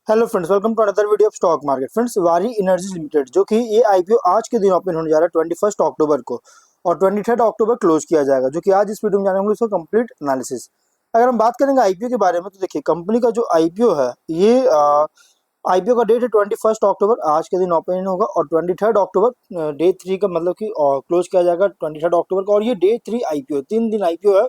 Hello friends, welcome to another video of stock market. Friends, Waaree energy limited जो कि ये IPO आज के दिन ओपन होने जा रहा है 21 अक्टूबर को और 23 अक्टूबर क्लोज किया जाएगा, जो कि आज इस वीडियो में जानेंगे उसका कंप्लीट एनालिसिस। अगर हम बात करेंगे आईपीओ के बारे में तो देखिए, कंपनी का जो आईपीओ है ये आईपीओ का डेट है 21 अक्टूबर, आज के दिन ओपन होगा और 23 अक्टूबर डे 3 का मतलब कि क्लोज किया जाएगा 23 अक्टूबर को। और ये डे 3 आईपीओ 3 दिन आईपीओ है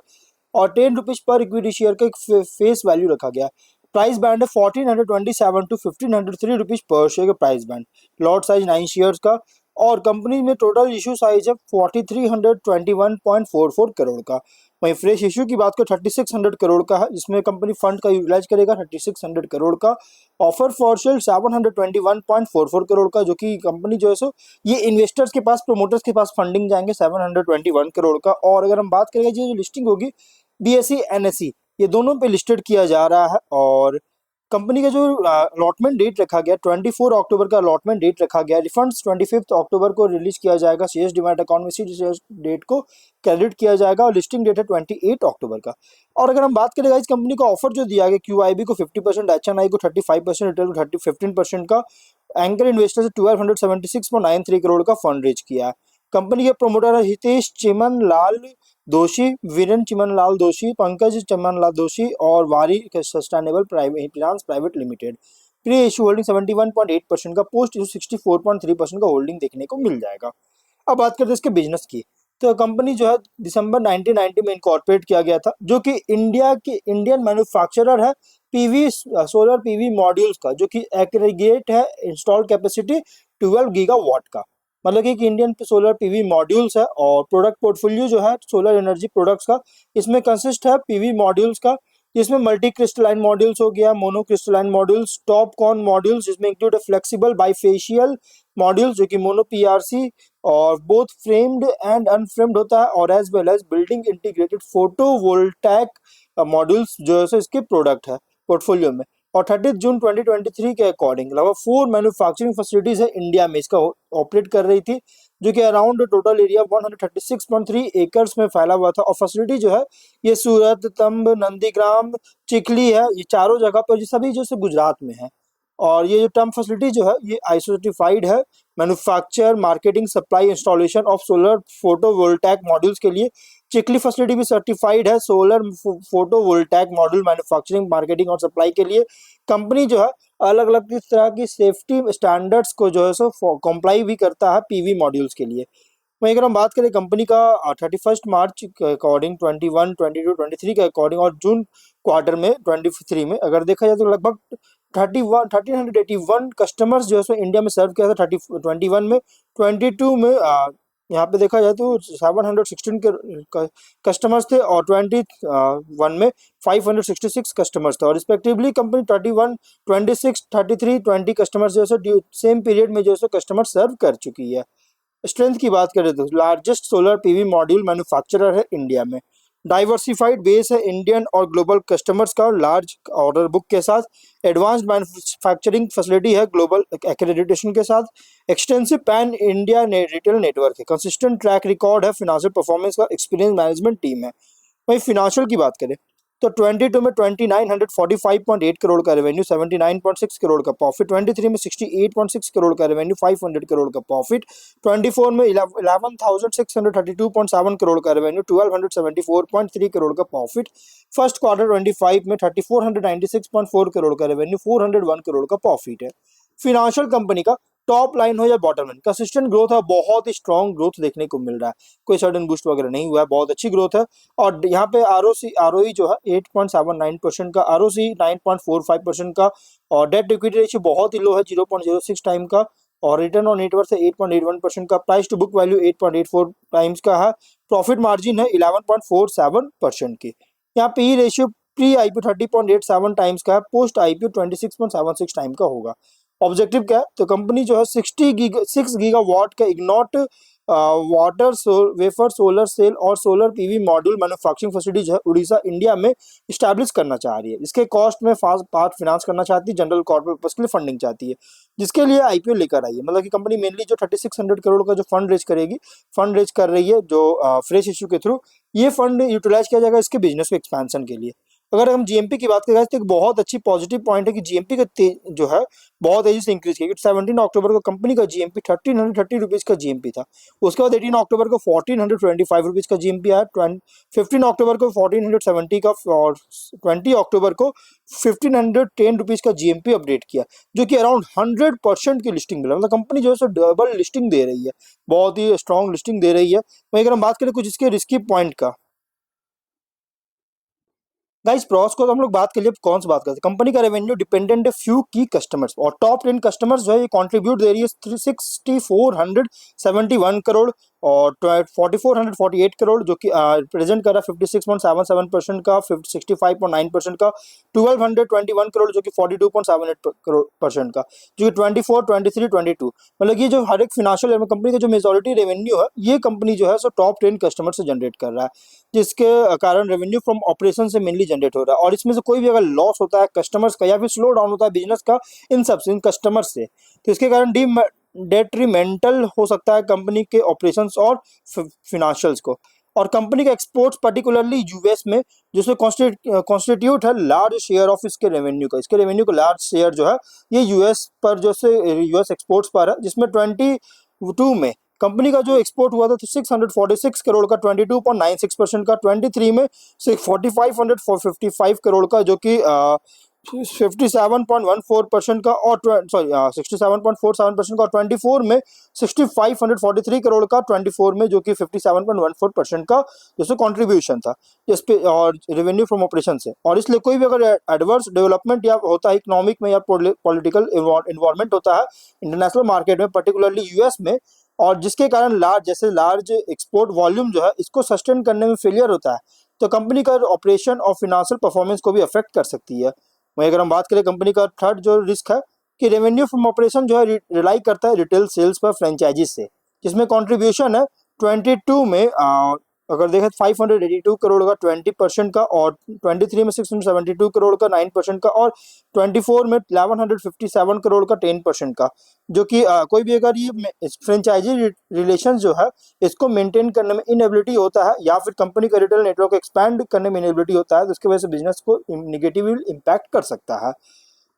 और 10 रुपीज पर इक्विटी शेयर का एक फेस वैल्यू रखा गया है। प्राइस बैंड है 1427 टू 1503 रुपीज पर शेयर का price band. Lot size 9 shares का और कंपनी में टोटल इशू साइज है 4321.44 करोड़ का। वहीं फ्रेश इशू की बात करें 3600 करोड़ का है, जिसमें कंपनी फंड का यूटिलाइज करेगा 3600 करोड़ का। ऑफर फॉर सेल 721.44 करोड़ का, जो कि कंपनी जो है सो ये इन्वेस्टर्स के पास, प्रोमोटर्स के पास फंडिंग जाएंगे 721 करोड़ का। और अगर हम बात करेंगे जो लिस्टिंग होगी बीएसई एनएसई ये दोनों पे लिस्टेड किया जा रहा है। और कंपनी का जो अलॉटमेंट डेट रखा गया 24 अक्टूबर का अलॉटमेंट डेट रखा गया। रिफंड्स 25 अक्टूबर को रिलीज किया जाएगा, शेयर्स डिमैट अकाउंट में शेयर्स डेट को क्रेडिट किया जाएगा और लिस्टिंग डेट है 28 अक्टूबर का। और अगर हम बात करें इस कंपनी का ऑफर जो दिया गया क्यूआईबी को 50%, एचएनआई को 35%, रिटेल को 15% का, एंकर इन्वेस्टर से 1276.93 करोड़ का फंड रेज किया है। कंपनी के प्रोमोटर है हितेश चिमन लाल दोषी, वीरेन चिमन लाल दोषी, पंकज चिमन लाल दोषी और वारी sustainable private finance private limited. Pre issue holding 71.8% का, पोस्ट इशू 64.3% का होल्डिंग देखने को मिल जाएगा। अब बात करते हैं इसके बिजनेस की। तो कंपनी जो है दिसंबर 1990 में इनकॉर्पोरेट किया गया था, जो कि इंडिया के इंडियन मैन्युफैक्चरर है पीवी सोलर पीवी मॉड्यूल्स का, जो कि एग्रीगेट है इंस्टॉल्ड कैपेसिटी 12 गीगावाट का। मतलब कि एक इंडियन सोलर पीवी मॉड्यूल्स है और प्रोडक्ट पोर्टफोलियो जो है सोलर एनर्जी प्रोडक्ट्स का, इसमें कंसिस्ट है पीवी मॉड्यूल्स का। इसमें मल्टी क्रिस्टलाइन मॉड्यूल्स हो गया, mono crystalline modules, top con modules, जिसमें इंक्लूड फ्लेक्सिबल बाइफेशियल मॉड्यूल्स जो कि मोनो पीआरसी और बोथ फ्रेम्ड एंड अनफ्रेम्ड होता है, और as well as building integrated photovoltaic modules जो है इसके प्रोडक्ट है पोर्टफोलियो में। और 30 जून 2023 के अकॉर्डिंग लगभग 4 मैन्युफैक्चरिंग फैसिलिटीज है इंडिया में इसका ऑपरेट कर रही थी, जो कि अराउंड टोटल एरिया 136.3 एकर्स में फैला हुआ था। और फैसिलिटी जो है ये सूरत, तंब, नंदीग्राम, चिखली है, ये चारों जगह पर, ये सभी जो है गुजरात में है। और ये जो टर्म फैसिलिटी जो है ये आईएसओ सर्टिफाइड है manufacture, marketing, supply, installation of solar photovoltaic modules के लिए। चिखली फैसिलिटी भी सर्टिफाइड है solar photovoltaic module manufacturing, marketing और सप्लाई के लिए। कंपनी जो है अलग अलग इस तरह की सेफ्टी स्टैंडर्ड्स को जो है सो कंप्लाई भी करता है पीवी मॉड्यूल्स के लिए। वहीं अगर हम बात करें कंपनी का 31 मार्च के अकॉर्डिंग, 21, 22, 23 के अकॉर्डिंग और जून क्वार्टर में 23 में अगर देखा जाए तो लगभग 1381 कस्टमर्स जो है सो इंडिया में सर्व किया था 21 में। 22 में यहाँ पे देखा जाए तो 716 के कस्टमर्स थे और 21 में 566 कस्टमर्स थे। और रिस्पेक्टिवली कंपनी 31, 26, 33, 20 कस्टमर्स जो है सेम पीरियड में जो है कस्टमर सर्व कर चुकी है। स्ट्रेंथ की बात करें तो largest solar PV module manufacturer है इंडिया में। डाइवर्सिफाइड बेस है इंडियन और ग्लोबल कस्टमर्स का लार्ज ऑर्डर बुक के साथ। एडवांस्ड मैन्युफैक्चरिंग फैसिलिटी है ग्लोबल एक्रेडिटेशन के साथ। Extensive pan India retail network है। कंसिस्टेंट ट्रैक रिकॉर्ड है फिनेंशियल परफॉर्मेंस का। एक्सपीरियंस मैनेजमेंट टीम है। वहीं फिनेंशियल की बात करें तो 22 में 2945.8 करोड़ का रेवेन्यू, 79.6 करोड़ का प्रॉफिट। 23 में 68.6 करोड़ का रेवेन्यू, 500 करोड़ का प्रॉफिट। 24 में 11,632.7 करोड़ का रेवेन्यू, 1274.3 करोड़ का प्रॉफिट। फर्स्ट क्वार्टर 25 में 3496.4 करोड़ का रेवेन्यू, 401 करोड़ का प्रॉफिट है। फिनेंशियल कंपनी का टॉप लाइन हो या बॉटम लाइन, कंसिस्टेंट ग्रोथ है, बहुत ही स्ट्रॉन्ग ग्रोथ देखने को मिल रहा है, कोई सडन बूस्ट वगैरह नहीं हुआ है, बहुत अच्छी ग्रोथ है। और यहाँ पे आरओई जो है 8.79% का, आरओसी 9.45% का, और डेट इक्विटी रेशियो बहुत ही लो है 0.06 टाइम का, और रिटर्न ऑन नेटवर्थ है 8.81% का। Price to book value 8.84 times का है। प्रॉफिट मार्जिन है 11.47% की। यहाँ पे E ratio pre IPO 30.87 times का है, पोस्ट आईपीओ 26.76 टाइम का होगा। ऑब्जेक्टिव क्या है तो कंपनी जो है 6 गीगावाट का इग्नॉट वाटर वेफर सोलर सेल और solar PV module manufacturing facility जो है उड़ीसा इंडिया में इस्टेब्लिश करना चाह रही है। इसके कॉस्ट में फास्ट पार्ट फाइनेंस करना चाहती है, जनरल कॉर्पोरेट पर्पस के लिए फंडिंग चाहती है, जिसके लिए आईपीओ लेकर आई है। मतलब कि कंपनी मेनली जो 3600 करोड़ का जो फंड रेज करेगी, फंड रेज कर रही है जो फ्रेश इशू के थ्रू। ये फंड यूटिलाइज किया जाएगा इसके बिजनेस के एक्सपेंशन के लिए। अगर हम जीएमपी की बात करें guys, तो एक बहुत अच्छी पॉजिटिव पॉइंट है कि जीएमपी का जो है बहुत तेजी से इंक्रीज किया। 17 अक्टूबर को कंपनी का जीएमपी 1330 रुपीज का जीएमपी था। उसके बाद 18 अक्टूबर को 1425 रुपीज का जीएमपी आया। 15 अक्टूबर को 1470 का, और 20 अक्टूबर को 1510 रुपीज का जीएमपी अपडेट किया, जो कि अराउंड 100% की लिस्टिंग मिला। मतलब कंपनी जो है सो डबल लिस्टिंग दे रही है, बहुत ही स्ट्रॉन्ग लिस्टिंग दे रही है। वहीं अगर हम बात करें कुछ इसके रिस्की पॉइंट का, गाइस प्रॉस को तो हम लोग बात कर लिए, अब कौन सी बात करते हैं। कंपनी का रेवेन्यू डिपेंडेंट है फ्यू की कस्टमर्स, और टॉप 10 कस्टमर्स जो है ये कंट्रीब्यूट दे रही है 6471 करोड़ और 4448 करोड़, जो कि रिप्रेजेंट कर रहा है 56.77% का, 65.9% का, 1221 करोड़ जो कि 42.78% का, जो कि 24, 23, 22, मतलब ये जो हर एक फिनेंशियल कंपनी का जो मेजोरिटी रेवेन्यू है, ये कंपनी जो है सो टॉप 10 कस्टमर से जनरेट कर रहा है, जिसके कारण रेवेन्यू फ्रॉम ऑपरेशन से मेनली जनरेट हो रहा है। और इसमें से कोई भी अगर लॉस होता है कस्टमर्स का या फिर स्लो डाउन होता है बिजनेस का इन सब से, इन कस्टमर्स से, तो इसके कारण डेट्रीमेंटल हो सकता है कंपनी के ऑपरेशंस और फिनेंशियल्स को। और कंपनी का एक्सपोर्ट्स पर्टिकुलरली यूएस में, जिसमें कॉन्स्टिट्यूट है लार्ज शेयर ऑफ इसके रेवेन्यू का, इसके रेवेन्यू का लार्ज शेयर जो है ये यूएस पर, जो से यूएस एक्सपोर्ट्स पर है, जिसमें 22 में कंपनी का जो एक्सपोर्ट हुआ था तो 646 करोड़ का, 22.96% का, 23 में 4555 करोड़ का, जो कि 57.14% का, और 67.47% का, और 24 में 6543 करोड़ का, 24 में जो कि 57.14% का जैसे कंट्रीब्यूशन था इस पे, और रेवेन्यू फ्रॉम ऑपरेशन से। और इसलिए कोई भी अगर एडवर्स डेवलपमेंट या होता है इकोनॉमिक में या पॉलिटिकल इन्वायरमेंट होता है इंटरनेशनल मार्केट में, पर्टिकुलरली यूएस में, और जिसके कारण लार्ज एक्सपोर्ट वॉल्यूम जो है इसको सस्टेन करने में फेलियर होता है, तो कंपनी का ऑपरेशन और फिनेंशियल परफॉर्मेंस को भी अफेक्ट कर सकती है। वहीं अगर हम बात करें कंपनी का थर्ड जो रिस्क है कि रेवेन्यू फ्रॉम ऑपरेशन जो है रिलाई करता है रिटेल सेल्स पर फ्रेंचाइजी से, जिसमें कंट्रीब्यूशन है 22 में अगर देखें 582 करोड़ का 20% का, और 23 में 672 करोड़ का 9% का, और 24 में 1157 करोड़ का 10% का, जो कि कोई भी अगर ये फ्रेंचाइजी रिलेशन जो है इसको मेंटेन करने में इनएबिलिटी होता है, या फिर कंपनी का रिटेल नेटवर्क एक्सपैंड करने में इनएबिलिटी होता है, तो उसकी वजह से बिजनेस को निगेटिव इम्पैक्ट कर सकता है।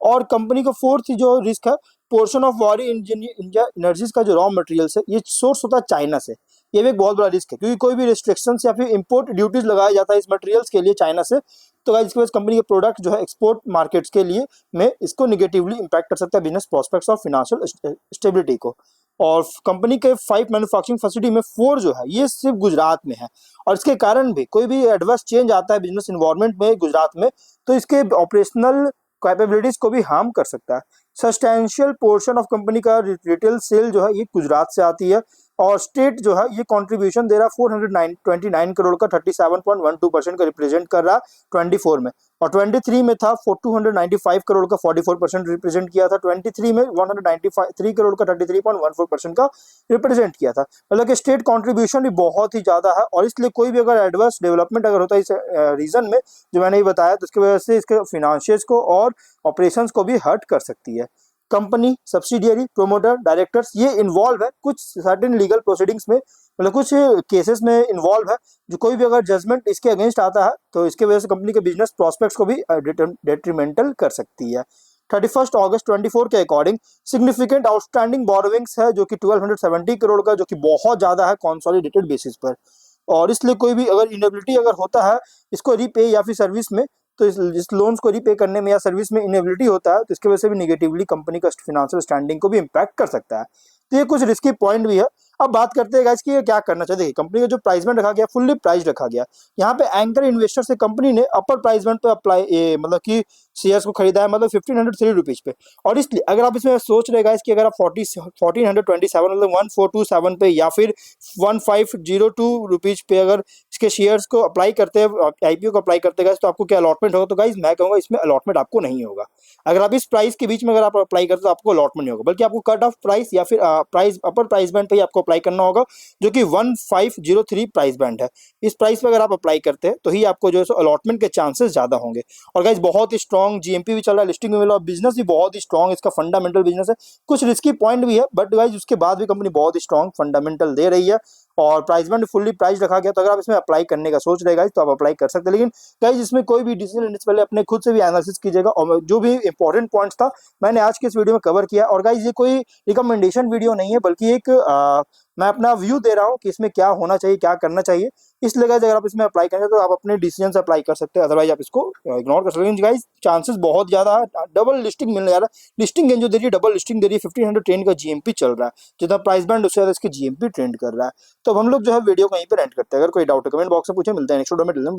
और कंपनी का फोर्थ जो रिस्क है, पोर्शन ऑफ वॉरी एनर्जीज का जो रॉ मटेरियल्स है ये सोर्स होता है चाइना से, ये भी एक बहुत बड़ा रिस्क है, क्योंकि कोई भी रिस्ट्रिक्शंस या फिर इंपोर्ट ड्यूटीज लगाया जाता है इस मटेरियल्स के लिए चाइना से, तो गाइस इसकी वजह से कंपनी के प्रोडक्ट जो है एक्सपोर्ट मार्केट्स के लिए में इसको निगेटिवली इंपैक्ट कर सकता है बिजनेस प्रोस्पेक्ट्स और फिनेंशियल स्टेबिलिटी को। और कंपनी के 5 मैन्युफैक्चरिंग फैसिलिटी में 4 जो है ये सिर्फ गुजरात में है, और इसके कारण भी कोई भी एडवर्स चेंज आता है बिजनेस इन्वायरमेंट में गुजरात में, तो इसके ऑपरेशनल कैपेबिलिटीज को भी हार्म कर सकता है। सब्सटैंशियल पोर्शन ऑफ कंपनी का रिटेल सेल जो है ये गुजरात से आती है, और स्टेट जो है ये कंट्रीब्यूशन दे रहा है 429 करोड़ का, 37.12% का रिप्रेजेंट कर रहा है 24 में, और 23 में था 295 करोड़ का 44% रिप्रेजेंट किया था, 23 में 193 करोड़ का 33.14% का रिप्रेजेंट किया था। मतलब कि स्टेट कंट्रीब्यूशन भी बहुत ही ज्यादा है, और इसलिए कोई भी अगर एडवर्स डेवलपमेंट अगर होता है इस रीजन में जो मैंने ये बताया, तो उसकी वजह से इसके फिनेंशियल्स को और ऑपरेशंस को भी हर्ट कर सकती है। कंपनी सब्सिडियरी प्रोमोटर डायरेक्टर्स ये इन्वॉल्व है कुछ सर्टेन लीगल प्रोसीडिंग्स में, मतलब कुछ केसेस में इन्वॉल्व है, जो कोई भी अगर जजमेंट इसके अगेंस्ट आता है तो इसके वजह से कंपनी के बिजनेस प्रोस्पेक्ट्स को भी डेट्रीमेंटल कर सकती है। 31 अगस्त 24 के अकॉर्डिंग सिग्निफिकेंट आउटस्टैंडिंग बोरोविंग्स है जो कि 1270 करोड़ का, जो कि बहुत ज्यादा है कंसोलिडेटेड बेसिस पर, और इसलिए कोई भी अगर इनेबिलिटी अगर होता है इसको रीपे या फिर सर्विस में, तो इस लोन्स को रीपे करने में या सर्विस में इनेबिलिटी होता है, तो इसकी वजह से भी निगेटिवली कंपनी का फिनेंशियल स्टैंडिंग को भी इम्पैक्ट कर सकता है। तो ये कुछ रिस्की पॉइंट भी है। अब बात करते हैं गाइस कि ये क्या करना चाहिए। देखिए कंपनी का जो प्राइस बैंड रखा गया फुल्ली प्राइस रखा गया, यहाँ पे एंकर इन्वेस्टर से कंपनी ने अपर प्राइस बैंड पे अप्लाई मतलब कि शेयर्स को खरीदा है, मतलब 1503 रुपीज पे। और इसलिए अगर आप इसमें सोच रहे गाइस कि अगर आप 1427 मतलब 1427 पे या फिर 1502 रुपीज पे अगर इसके शेयर्स को अप्लाई करते हैं, आईपीओ को अप्लाई करते गाइस, तो आपको क्या अलॉटमेंट होगा? तो गाइस मैं कहूँगा इसमें अलॉटमेंट आपको नहीं होगा। अगर आप इस प्राइस के बीच में अगर आप अप्लाई करते हो तो आपको अलॉटमेंट नहीं होगा, बल्कि आपको कट ऑफ प्राइस या फिर प्राइस अपर प्राइस बैंड पे ही आपको अप्लाई करना होगा, जो कि 1503 प्राइस बैंड है। इस प्राइस पे अगर आप अप्लाई करते हैं तो ही आपको जो है अलॉटमेंट के चांसेस ज्यादा होंगे। और गाइस बहुत ही स्ट्रॉन्ग स्ट्रॉन्ग जीएमपी भी चल रहा है, लिस्टिंग भी मिला और बिजनेस भी बहुत ही स्ट्रॉन्ग, इसका फंडामेंटल बिजनेस है, कुछ रिस्की पॉइंट भी है बट गाइज उसके बाद भी कंपनी बहुत ही स्ट्रॉन्ग फंडामेंटल दे रही है और प्राइस बैंड फुल्ली प्राइस रखा गया। तो अगर आप इसमें अप्लाई करने का सोच रहे गाइज तो आप अप्लाई कर सकते हैं, लेकिन गाइज इसमें कोई भी डिसीजन लेने से पहले अपने खुद से भी एनालिसिस कीजिएगा और जो भी इंपॉर्टेंट पॉइंट्स था मैंने आज के इस वीडियो में कवर किया। और गाइज ये कोई रिकमेंडेशन वीडियो नहीं है बल्कि एक मैं अपना व्यू दे रहा हूँ कि इसमें क्या होना चाहिए, क्या करना चाहिए। इसलिए गाइज अगर आप इसमें अप्लाई करें तो आप अपने डिसीजन से अप्लाई कर सकते हैं, अदरवाइज आप इसको इग्नोर कर सकते हैं। गाइज चांसेस बहुत ज्यादा है डबल लिस्टिंग मिलने जा रहा है, लिस्टिंग रेंज जो दे रही है डबल लिस्टिंग दे रही है, 1500 ट्रेंड का जीएमपी चल रहा है, जितना प्राइस बैंड उससे ज्यादा इसकी जीएमपी ट्रेंड कर रहा है। तो अब हम लोग जो है वीडियो को यहीं पर एंड करते हैं। अगर कोई डाउट है कमेंट बॉक्स में पूछे, मिलते हैं नेक्स्ट वीडियो में।